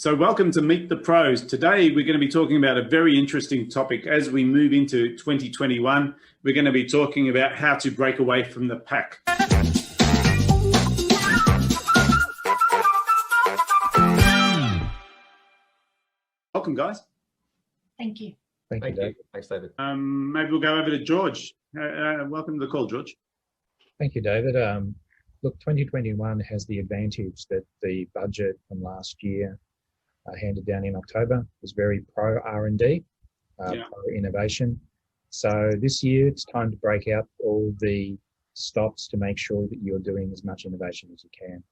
So welcome to Meet the Pros. Today we're going to be talking about a very interesting topic. As we move into 2021, we're going to be talking about how to break away from the pack. Welcome, guys. Thank you. Thank you, David. Thanks, David. Maybe we'll go over to George. Welcome to the call, George. Thank you, David. Look, 2021 has the advantage that the budget from last year handed down in October was very pro R&D, pro innovation. So this year it's time to break out all the stops to make sure that you're doing as much innovation as you can.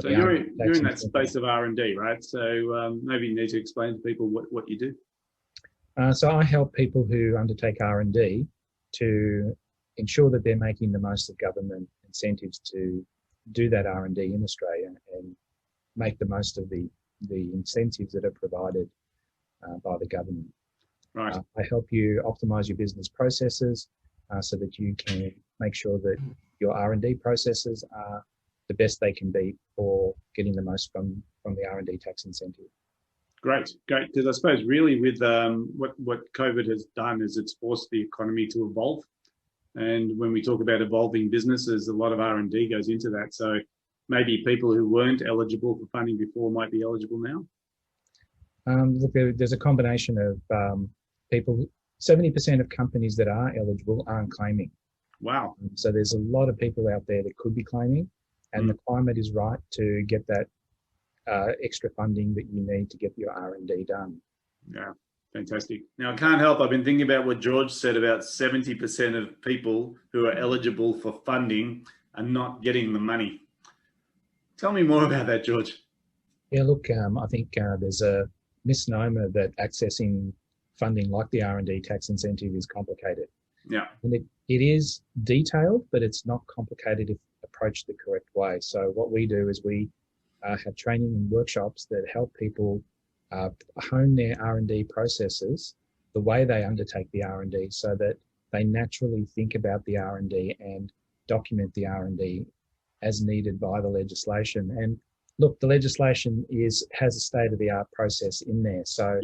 So you're in that space of R&D, right? So maybe you need to explain to people what you do. So I help people who undertake R&D to ensure that they're making the most of government incentives to do that R&D in Australia and make the most of the incentives that are provided by the government. Right. I help you optimize your business processes so that you can make sure that your R&D processes are the best they can be for getting the most from the R&D tax incentive. Great. Because I suppose really with what COVID has done is it's forced the economy to evolve. And when we talk about evolving businesses, a lot of R&D goes into that. So maybe people who weren't eligible for funding before might be eligible now? Look, there's a combination of people. 70% of companies that are eligible aren't claiming. Wow. So there's a lot of people out there that could be claiming, and the climate is right to get that extra funding that you need to get your R&D done. Yeah, fantastic. Now, I can't help, I've been thinking about what George said about 70% of people who are eligible for funding are not getting the money. Tell me more about that, George. Yeah, look, I think there's a misnomer that accessing funding like the R&D tax incentive is complicated. Yeah. And it is detailed, but it's not complicated if approached the correct way. So what we do is we have training and workshops that help people hone their R&D processes, the way they undertake the R&D, so that they naturally think about the R&D and document the R&D as needed by the legislation. And look, the legislation has a state-of-the-art process in there. So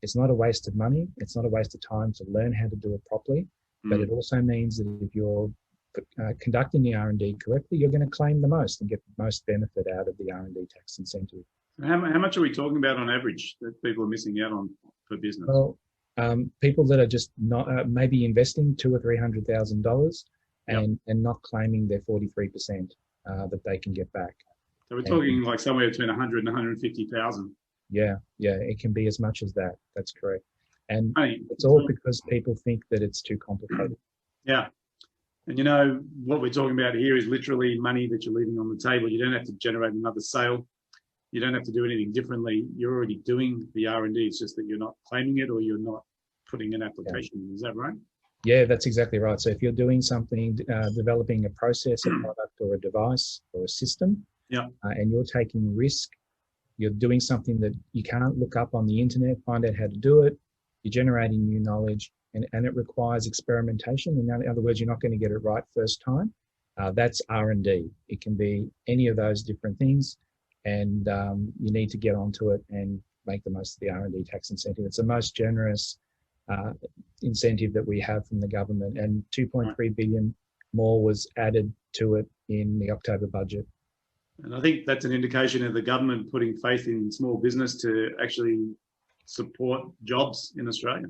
it's not a waste of money. It's not a waste of time to learn how to do it properly. But it also means that if you're conducting the R&D correctly, you're going to claim the most and get the most benefit out of the R&D tax incentive. How much are we talking about on average that people are missing out on for business? Well, people that are just not maybe investing $200,000 or $300,000 and not claiming their 43%. That they can get back. So we're talking like somewhere between 100 and 150,000. Yeah, it can be as much as that. That's correct. And it's all because people think that it's too complicated. Yeah. And you know, what we're talking about here is literally money that you're leaving on the table. You don't have to generate another sale. You don't have to do anything differently. You're already doing the R&D. It's just that you're not claiming it or you're not putting an application in. Is that right? Yeah, that's exactly right. So if you're doing something, developing a process, a product or a device or a system, and you're taking risk, you're doing something that you can't look up on the internet, find out how to do it, you're generating new knowledge, and it requires experimentation. In other words, you're not going to get it right first time. That's R&D. It can be any of those different things, and you need to get onto it and make the most of the R&D tax incentive. It's the most generous incentive that we have from the government, and 2.3 billion more was added to it in the October budget. And I think that's an indication of the government putting faith in small business to actually support jobs in Australia.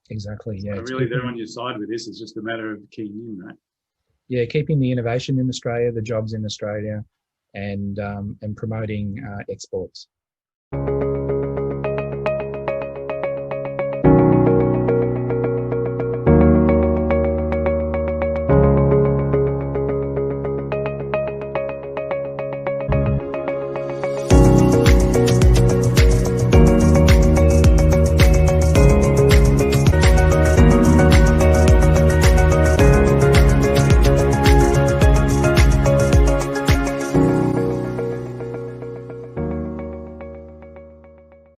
Exactly, yeah. So really they're on your side with this. It's just a matter of keying in, right? Yeah, keeping the innovation in Australia, the jobs in Australia, and promoting exports.